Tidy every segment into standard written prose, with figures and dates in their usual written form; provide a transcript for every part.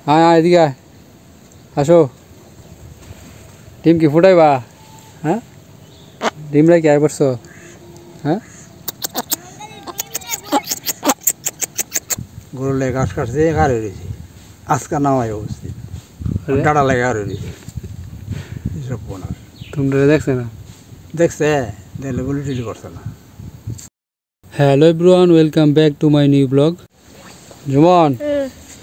হ্যাঁ হ্যাঁ এদিকে আয়, আসো। ডিম কি ফুটাইবা? হ্যাঁ, ডিম রাখি আয় পড়ছো? হ্যাঁ, গরুর লেগে ঘাস কাটছে আর হয়েছে আজকা নামাই অবস্থিত ডাটা লেগে আর হয়েছে এসব বোনাস তোমরা দেখছে না? দেখছে দেখলে বলি টুলি করছে না। Hello everyone, welcome back to my new blog. Jumon,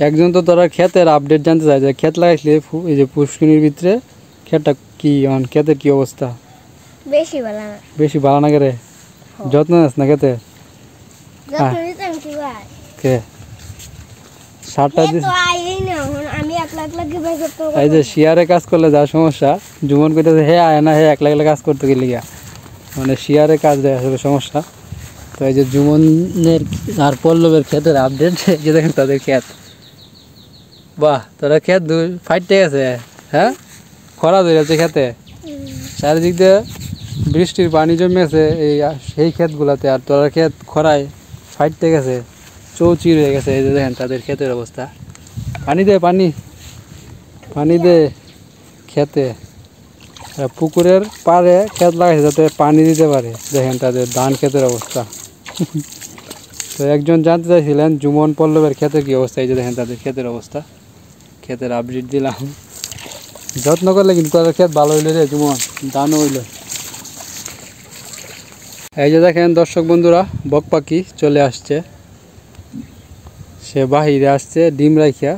একজন তো তোরা ক্ষেতের আপডেট জানতে চাই যে ক্ষেত লাগাইছিলি এই যে পুষ্কিনির ভিতরে, ক্ষেতটা কি ক্ষেতের কি অবস্থা? বেশি ভালো না। বেশি ভালো না রে? যত্ন নিস না ক্ষেতে? যত্ন নিতাম কি ভাই? কে সারটা আমি একলা একলা কিভাবে করতে পারবো? এই যে শিয়ারে কাজ করলে যা সমস্যা, জুমন কইতেছে হে আয় না, হে একলা একলা কাজ করতে গেলে গিয়া মানে শিয়ারে কাজ দেয় আসলে সমস্যা। তো এই যে জুমনের আর পল্লবের ক্ষেতের আপডেট, যে দেখেন তাদের ক্ষেত। বাহ, তোরা ক্ষেত ফাইটে গেছে। হ্যাঁ, খরা ধরে আছে ক্ষেতে, চারিদিক দিয়ে বৃষ্টির পানি জমেছে সেই ক্ষেতগুলাতে, আর তোরা ক্ষেত খরায় ফাইটতে গেছে, চৌচির হয়ে গেছে। এই যে দেখেন তাদের ক্ষেতের অবস্থা। পানি দে, পানি পানি দে ক্ষেতে। পুকুরের পাড়ে ক্ষেত লাগাইছে যাতে পানি দিতে পারে। দেখেন তাদের ধান ক্ষেতের অবস্থা। তো একজন জানতে চাইছিলেন জুমন পল্লবের ক্ষেতের কি অবস্থা। এই যে দেখেন তাদের ক্ষেতের অবস্থা, ক্ষেতের আপডেট দিলাম। যত্ন করলে কিন্তু তাদের ক্ষেত ভালো হইলে রে জুমন, ধানও হইল। এই যে দেখেন দর্শক বন্ধুরা, বক পাখি চলে আসছে, সে বাহিরে আসছে ডিম রাখিয়া।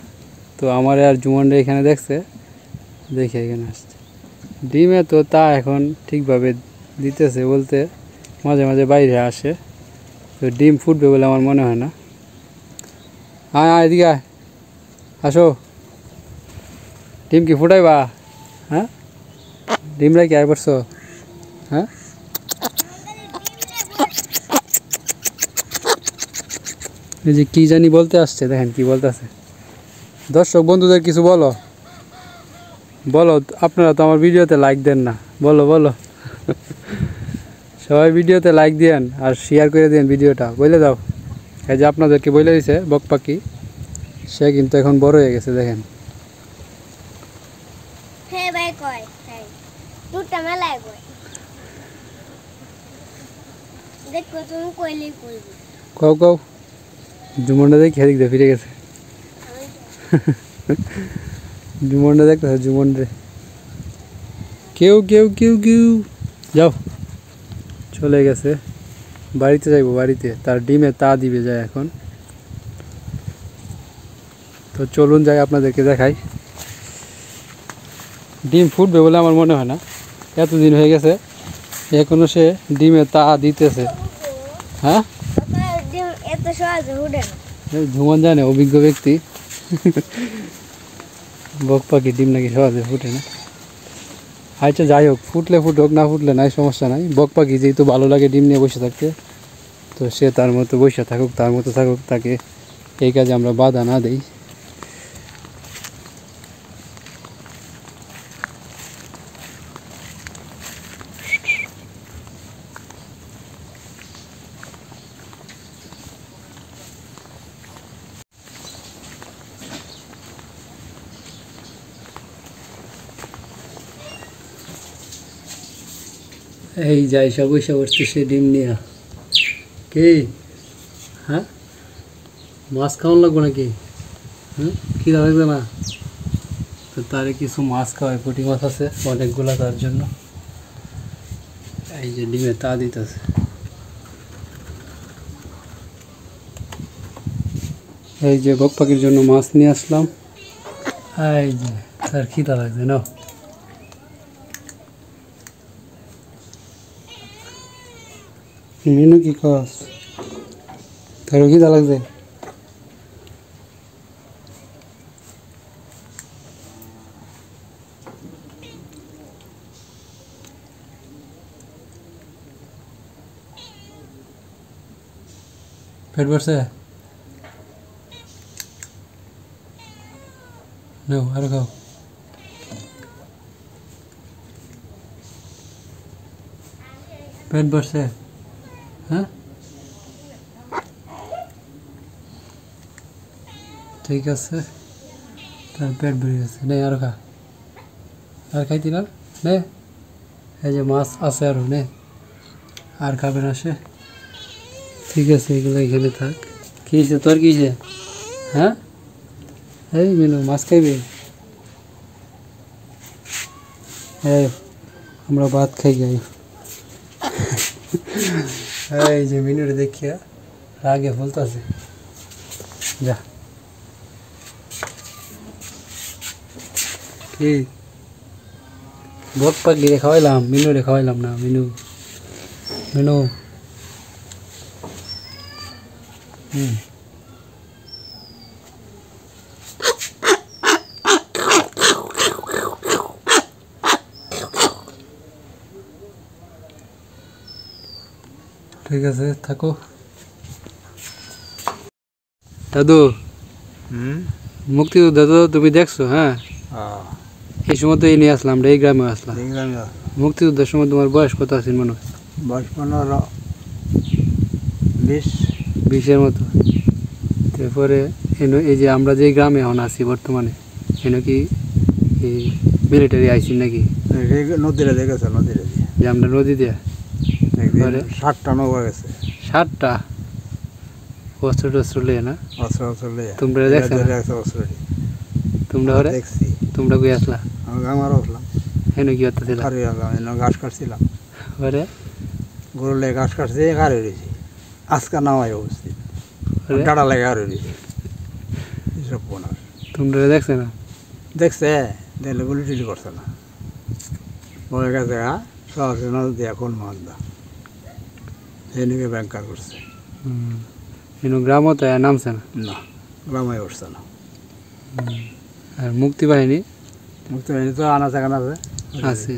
তো আমার আর জুমনরা এখানে দেখছে, দেখে এখানে আসছে। ডিমে তো তা এখন ঠিকভাবে দিতেছে বলতে, মাঝে মাঝে বাইরে আসে, তো ডিম ফুটবে বলে আমার মনে হয় না। হ্যাঁ হ্যাঁ এদিকে আয়, আসো। ডিম কি ফুটাইবা? হ্যাঁ, ডিম রাখি আয় পড়ছো? হ্যাঁ, এই যে কি জানি বলতে আসছে, দেখেন কি বলতেছে। দর্শক বন্ধুদের কিছু বলো, বলো। আপনারা তো আমার ভিডিওতে লাইক দেন না, বলো বলো। সবাই ভিডিওতে লাইক দিয়েন আর শেয়ার করে দিন ভিডিওটা, বলে দাও। এই যে আপনাদেরকে বলে দিছে বক পাখি, সে কিন্তু এখন বড় হয়ে গেছে দেখেন। হ্যাঁ ভাই কয়, হ্যাঁ দুটা মেলায় কয়। দেখো তুমি কইলেই কইবি। কও কও। জুমনটা দেখে এদিক দিয়ে ফিরে গেছে। জুমনটা দেখতেছে, জুমন রে। কেউ কেউ কেউ কেউ যাও, চলে গেছে বাড়িতে, যাইবো বাড়িতে, তার ডিমে তা দিবে যায় এখন। তো চলুন যাই, আপনাদেরকে দেখাই। ডিম ফুটবে বলে আমার মনে হয় না, এতদিন হয়ে গেছে এখনো সে ডিমে তা দিতেছে। হ্যাঁ, এত সহজে উঠে না। জুমন জানে, অভিজ্ঞ ব্যক্তি। বক পাখি ডিম নাকি সহজে ফুটে না। আচ্ছা যাই হোক, ফুটলে ফুটুক, না ফুটলে নাই, সমস্যা নাই। বক পাখি যেহেতু ভালো লাগে ডিম নিয়ে বসে থাকতে, তো সে তার মতো বসে থাকুক, তার মতো থাকুক, তাকে এই কাজে আমরা বাধা না দিই। এই যাই সব বসে পড়ছে সে ডিম নিয়ে। কে? হ্যাঁ, মাছ খাওয়ান লাগবো নাকি? হ্যাঁ, খিদা লাগবে না? তো তারে কিছু মাছ খাওয়ায়, পুঁটি মাছ আছে অনেকগুলা তার জন্য। এই যে ডিমে তা দিতেছে। এই যে বক পাখির জন্য মাছ নিয়ে আসলাম। এই যে তার খিদা লাগছে না। মিনু কি খাস? তারও খিদা লাগছে? পেট ভরছে? নাও আরো খাও। পেট ভরছে? হ্যাঁ, ঠিক আছে, তার পেট ভরে গেছে নে আর খা আর খাইতি না নে এই যে মাছ আছে আরো নে আর খাবে না সে ঠিক আছে এগুলো এখানে থাক কি হয়েছে তোর কি হয়েছে হ্যাঁ এই মিনু মাছ খাইবে এই আমরা ভাত খাই যাই এই যে মিনুরে দেখিয়া রাগে ফলতাছে যা কি বক পাখি খাওয়াইলাম মিনুরে খাওয়াইলাম না মিনু মিনু ঠিক আছে থাকো দাদু মুক্তিযোদ্ধা তো তুমি দেখছো হ্যাঁ এই সময় তো এই নিয়ে আসলাম এই গ্রামে আসলাম মুক্তিযুদ্ধের সময় তোমার বয়স কত আছে মনে হয় বয়স 15 20 20-এর মতো তারপরে এই যে আমরা যে গ্রামে এখন আছি বর্তমানে এনে কি এই মিলিটারি আইসি নাকি নদীরে দেখেছে নদীরে যে আমরা নদী দিয়ে 60টা নৌকা গেছে 60টা অস্ত্র টস্ত্র লিয়ে না অস্ত্র লিয়ে তোমরা দেখছো তোমরা ওরে দেখছি তোমরা কই আসলা আমি গামার আসলাম এনে কি করতেছিলা কারি আলাম এনে ঘাস কাটছিলাম ওরে গরুলে ঘাস কাটছে কারে রয়েছি আজকা নামাই অবস্থিত ওরে ডাটা লেগে আর রয়েছি এসব বোনার তোমরা দেখছো না দেখছে দেখলে গুলি টুলি করছে না বলে গেছে সহজে নদী দিয়া কোন মান্দা এদিকে ব্যাংকার করছে এনে গ্রামও তো নামছে না না গ্রামে উঠছে না আর মুক্তি বাহিনী মুক্তি বাহিনী তো আনাচে কানাচে আছে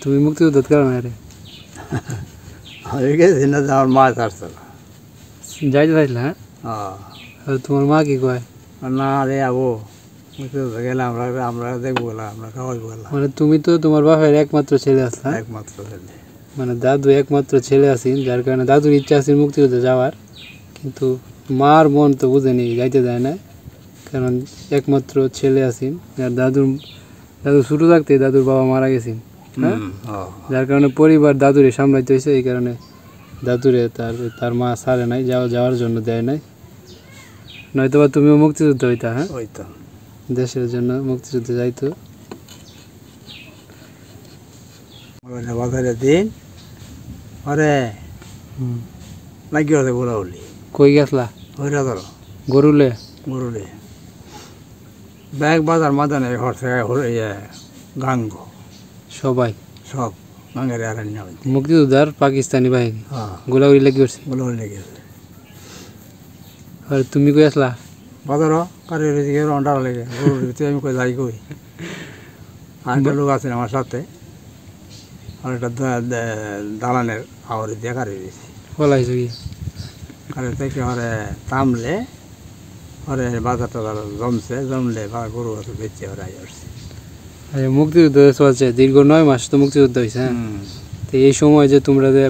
তুমি মুক্তিযুদ্ধ করো না রে আমি গেছি না যে আমার মাছ আসছে না যাইতে চাইলে হ্যাঁ আর তোমার মা কি কয় না রে আবো মুক্তিযুদ্ধ গেলে আমরা দেখবো গেলাম আমরা খাওয়াইবো গেলাম মানে তুমি তো তোমার বাপের একমাত্র ছেলে আসলা একমাত্র ছেলে মানে দাদু একমাত্র ছেলে আছেন যার কারণে দাদুর ইচ্ছা আছে মুক্তিযুদ্ধে যাওয়ার কিন্তু মার মন তো বুঝেনি যাইতে দেয় না কারণ একমাত্র ছেলে আছেন আর দাদু ছোটো থাকতে দাদুর বাবা মারা গেছেন হ্যাঁ যার কারণে পরিবার দাদুরে সামলাইতে হয়েছে এই কারণে দাদুরে তার মা ছাড়ে নাই যাওয়ার জন্য দেয় নাই নয়তো বা তুমিও মুক্তিযুদ্ধ হইতা হ্যাঁ হইতো দেশের জন্য মুক্তিযুদ্ধে যাইতো বাজারের দিন আরে লাগিয়ে আছে গোলা উলি কই গেছলা হইরা ধরো গরুলে গরুলে ব্যাগ বাজার মাদানে ঘর থেকে গাঙ্গ সবাই সব গাঙ্গের আর না মুক্তিযোদ্ধার পাকিস্তানি বাহিনী হ্যাঁ গোলাগুলি লেগে উঠছে গোলা উলি লেগেছে আর তুমি কই আসলা বাজারও কারি দিকে রন্ডা লেগে গরুর ভিতরে আমি কই যাই কই আর একটা লোক আছেন আমার সাথে আর একটা দালানের আওয়ারে দিয়ে কারি দিয়েছি পলাইছো কি কারি থেকে হরে থামলে হরে বাজার টাজার জমলে বা গরু আছে বেচে হরে আই আসছে আচ্ছা মুক্তিযুদ্ধ চলছে দীর্ঘ 9 মাস তো মুক্তিযুদ্ধ হয়েছে হ্যাঁ তো এই সময় যে তোমরা যে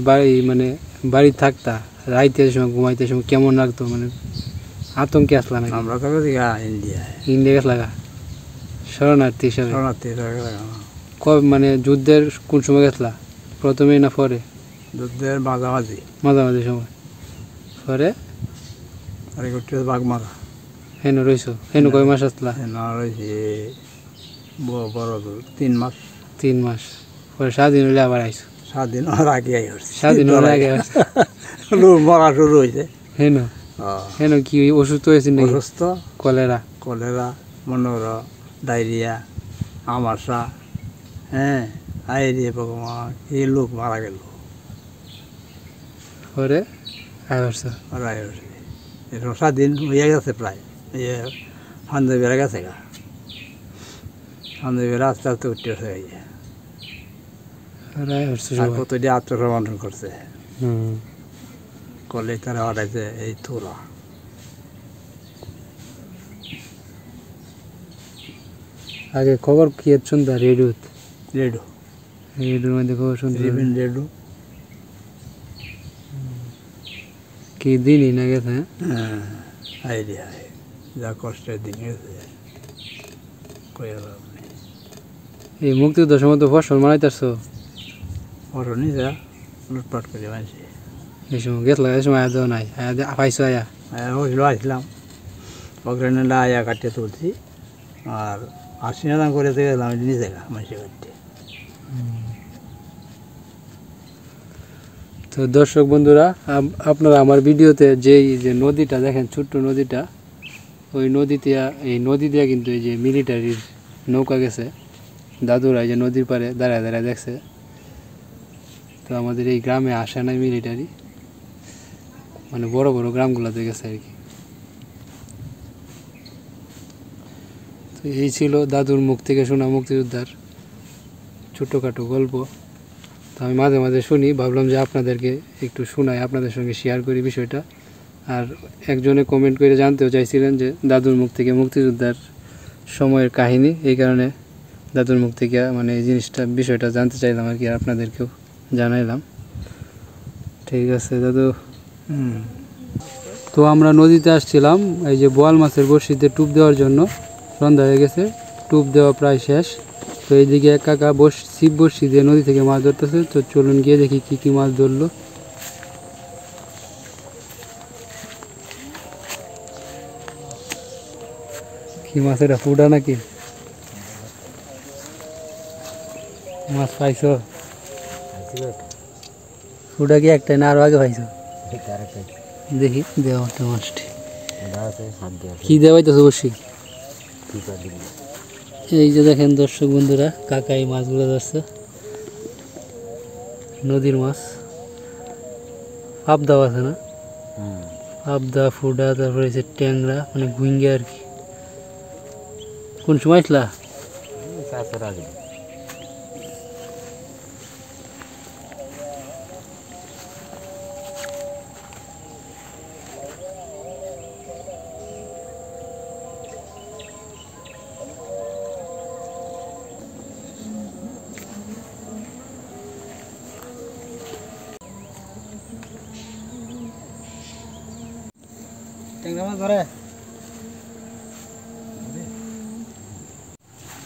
বাড়ি থাকতা রাইতের সময় ঘুমাইতে সময় কেমন লাগতো মানে আতঙ্কে আসলা নাকি আমরা তো ইন্ডিয়ায় ইন্ডিয়া গেছলা গা শরণার্থী হিসাবে শরণার্থী মানে যুদ্ধের কোন সময় গেছলা প্রথমে না পরে যুদ্ধের মাঝামাঝি মাঝামাঝি সময় পরে আর একটু বাঘ মারা হেন রইছো হেন কয় মাস আসলা না রয়েছে বড় 3 মাস 3 মাস পরে স্বাধীন হলে আবার আইছো 7 দিন আর আগে আসছে স্বাধীন হলে আগে আসছো লোক মরা শুরু হয়েছে হেন হেন কি অসুস্থ হয়েছেন নাকি অসুস্থ কলেরা মনোর ডায়রিয়া আমাশা হ্যাঁ আইরিয়া ভগবান এই লোক মারা গেল পরে আসছো আর আসছে এরকম 7 দিন হয়ে গেছে প্রায় সন্ধ্যে বেড়ে গেছে গা সন্ধ্যে বেড়ে আস্তে আস্তে উঠতে আসে কত দিয়ে আত্মসমর্পণ করছে কলে তারা অর্ডাইছে এই তোরা আগে খবর কি শুনতা রেডিওতে রেডিওর মধ্যে খবর শুনতে রেডিও কি দিনই না গেছে হ্যাঁ আইডিয়া যা কষ্টের দিন গেছে কই আর আপনি এই মুক্তিযুদ্ধের সময় তো ফসল মারাইতেছো, ফটো নিয়ে যা লুটপাট করে মানছি। এই সময় গেছলা, এই সময় আয়া দেওয়া নাই, পাইছো আয়া? হইল আসলাম অগ্রাণী আয়া কাটিয়ে তুলছি আর আশি না দাম করে গেলাম নিজে মানসি কাটতে। তো দর্শক বন্ধুরা, আপনারা আমার ভিডিওতে যেই যে নদীটা দেখেন, ছোট্ট নদীটা, ওই নদীতে এই নদী দিয়ে কিন্তু এই যে মিলিটারির নৌকা গেছে। দাদুরা এই যে নদীর পাড়ে দাঁড়ায় দাঁড়ায় দেখছে। তো আমাদের এই গ্রামে আসে নাই মিলিটারি, মানে বড় বড় গ্রামগুলোতে গেছে আর কি। তো এই ছিল দাদুর মুখ থেকে শোনা মুক্তিযোদ্ধার ছোটোখাটো গল্প। তো আমি মাঝে মাঝে শুনি, ভাবলাম যে আপনাদেরকে একটু শোনাই, আপনাদের সঙ্গে শেয়ার করি বিষয়টা। আর একজনে কমেন্ট করে জানতেও চাইছিলেন যে দাদুর মুখ থেকে মুক্তিযোদ্ধার সময়ের কাহিনী, এই কারণে দাদুর মুখ থেকে মানে এই জিনিসটা বিষয়টা জানতে চাইলাম আর কি, আর আপনাদেরকেও জানাইলাম। ঠিক আছে দাদু। তো আমরা নদীতে আসছিলাম এই যে বোয়াল মাছের বড়শিতে টুপ দেওয়ার জন্য। সন্ধ্যা হয়ে গেছে, টুপ দেওয়া প্রায় শেষ। তো এইদিকে এক কাকা ছিপ বড়শি দিয়ে নদী থেকে মাছ ধরতেছে। তো চলুন গিয়ে দেখি কি কি মাছ ধরলো। কি মাছ এটা, ফুডা নাকি? মাছ পাইছো? ফুডা কি একটাই না আরো আগে পাইছো? দেখি দেওয়া মাছটি কি দেওয়াইতেছে বসি। এই যে দেখেন দর্শক বন্ধুরা, কাকা এই মাছগুলো ধরছে, নদীর মাছ। পাবদা আছে না, পাবদা, ফুডা, তারপরে হচ্ছে ট্যাংরা, মানে গুইঙ্গা আর কি। কোন সময় আসলা?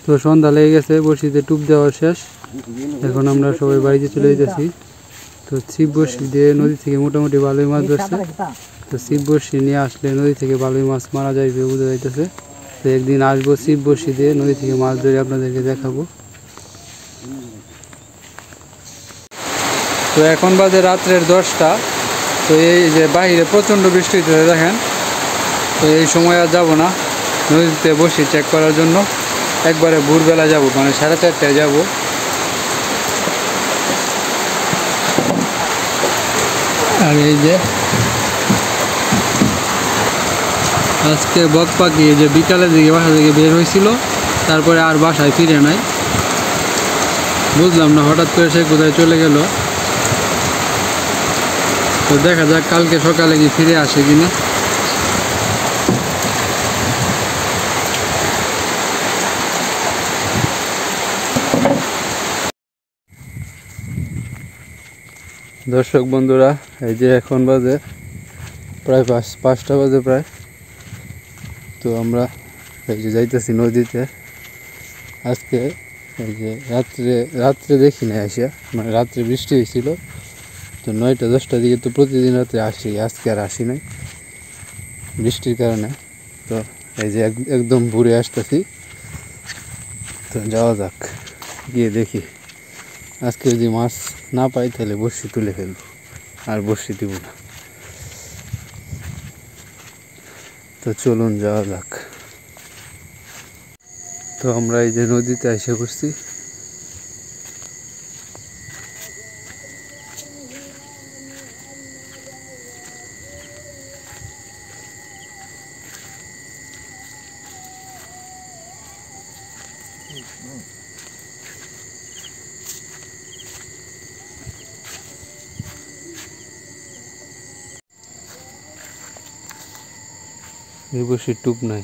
তো সন্ধ্যা লেগে গেছে, বড়শিতে টুপ দেওয়া শেষ। এখন আমরা সবাই বাড়িতে চলে যেতেছি। তো ছিপ বড়শি দিয়ে নদী থেকে মোটামুটি ভালোই মাছ ধরছে। তো ছিপ বড়শি নিয়ে আসলে নদী থেকে ভালোই মাছ মারা যাইবে বোঝা যাইতেছে। তো একদিন আসবো ছিপ বড়শি দিয়ে নদী থেকে মাছ ধরে আপনাদেরকে দেখাবো। তো এখন বাজে রাত্রের 10টা। তো এই যে বাইরে প্রচণ্ড বৃষ্টি হইতেছে দেখেন। তো এই সময় আর যাবো না নদীতে বসি চেক করার জন্য, একবারে ভোরবেলা যাব, মানে 4:30টায় যাব। আর এই যে আজকে বক পাখি এই যে বিকালের দিকে বাসা থেকে বের হয়েছিল, তারপরে আর বাসায় ফিরে নাই। বুঝলাম না হঠাৎ করে সে কোথায় চলে গেল। তো দেখা যাক কালকে সকালে কি ফিরে আসে কিনা। দর্শক বন্ধুরা, এই যে এখন বাজে প্রায় 5টা বাজে প্রায়। তো আমরা এই যে যাইতেছি নদীতে। আজকে এই যে রাত্রে দেখি না আসিয়া, মানে রাত্রে বৃষ্টি হয়েছিল। তো 9টা-10টার দিকে তো প্রতিদিন রাত্রে আসি, আজকে আর আসি নাই বৃষ্টির কারণে। তো এই যে একদম ভোরে আসতেছি। তো যাওয়া যাক, গিয়ে দেখি। আজকে যদি মাছ না পাই তাহলে বড়শি তুলে ফেলবো, আর বড়শি দিব না। তো চলুন যাওয়া যাক। তো আমরা এই যে নদীতে এসে বসছি। এই বড়শির টুপ নাই।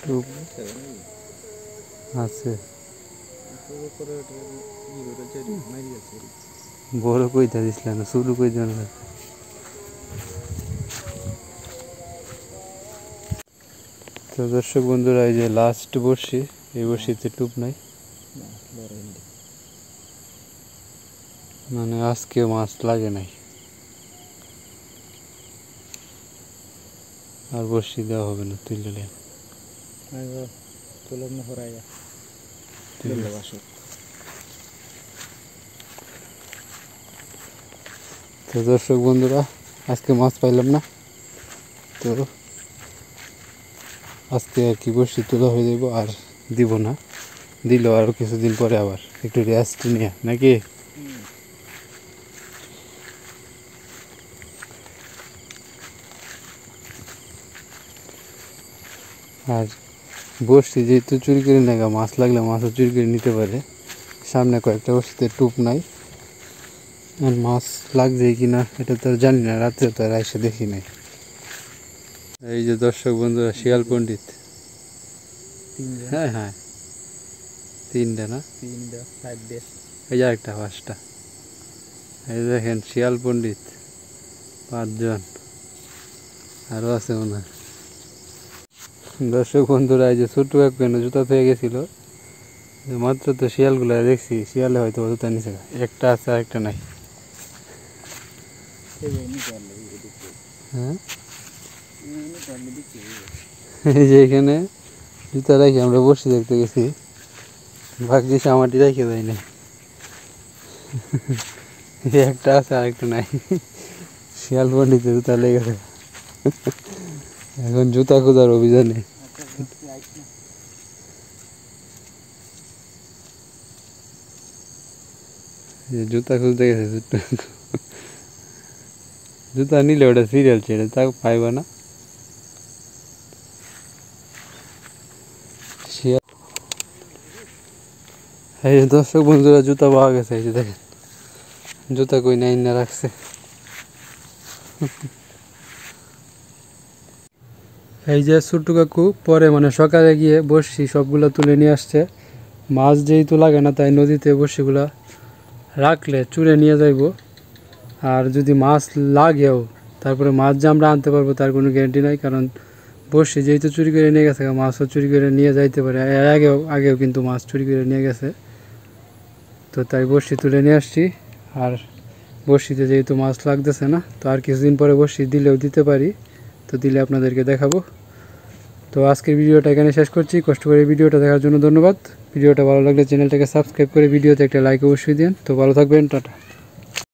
টুপ আছে বড় কইতা দিছিল না শুরু কই দেন না। তো দর্শক বন্ধুরা এই যে লাস্ট বর্ষি, এই বর্ষিতে টুপ নাই, মানে আজকে মাছ লাগে নাই, আর বর্ষি দেওয়া হবে না, তুললে তো দর্শক বন্ধুরা আজকে মাছ পাইলাম না, তো আজকে আর কি বর্ষি তোলা হয়ে যাব, আর দিব না, দিল আরও কিছুদিন পরে আবার একটু রেস্ট নিয়ে নাকি। আর বর্ষি যেহেতু চুরি করে নেগা, মাছ লাগলে মাছও চুরি করে নিতে পারে, সামনে কয়েকটা বর্ষিতে টুপ নাই, আর মাছ লাগছে কিনা এটা তো আর জানি না, রাত্রে তো আর এসে দেখি নাই। এই যে দর্শক বন্ধুরা শিয়াল পণ্ডিত, হ্যাঁ হ্যাঁ তিনটা না, এই যে একটা 5টা, এই দেখেন শিয়াল পণ্ডিত 5 জন, আরও আছে মনে হয়। দর্শক বন্ধুরা এই যে ছোট্ট এক পেন জুতা পেয়ে গেছিল, মাত্র তো শিয়ালগুলো দেখছি, শিয়ালে হয়তো জুতা নিচে, একটা আছে আর একটা নাই। হ্যাঁ এই যে এখানে জুতা রাখি আমরা বসে দেখতে গেছি, ভাগ্যিস আমারটি রেখে দেয় না, একটা আছে আর একটা নাই, শিয়াল পণ্ডিতে জুতা লেগেছে, এখন জুতা খোঁজার অভিযানে। জুতা খুঁজতে গেছে, জুতা নিলে ওটা সিরিয়াল ছেড়ে তা পাইবা না। এই যে দর্শক বন্ধুরা জুতা পাওয়া গেছে, এই যে দেখেন জুতা কই নাই না রাখছে। এই যে ছোট্টু কাকু পরে মানে সকালে গিয়ে বড়শি সবগুলো তুলে নিয়ে আসছে, মাছ যেহেতু লাগে না তাই নদীতে বড়শিগুলা রাখলে চুরে নিয়ে যাইব, আর যদি মাছ লাগেও তারপরে মাছ যে আমরা আনতে পারবো তার কোনো গ্যারান্টি নাই, কারণ বড়শি যেহেতু চুরি করে নিয়ে গেছে মাছও চুরি করে নিয়ে যাইতে পারে, এর আগেও কিন্তু মাছ চুরি করে নিয়ে গেছে, তো তাই বড়শি তুলে নিয়ে আসছি। আর বড়শিতে যেহেতু মাছ লাগতেছে না, তো আর কিছুদিন পরে বড়শি দিলেও দিতে পারি, তো দিলে আপনাদেরকে দেখাবো। তো আজকের ভিডিওটা এখানে শেষ করছি, কষ্ট করে ভিডিওটা দেখার জন্য ধন্যবাদ। ভিডিওটা ভালো লাগলে চ্যানেলটাকে সাবস্ক্রাইব করে ভিডিওতে একটা লাইক অবশ্যই দিন। তো ভালো থাকবেন, টাটা।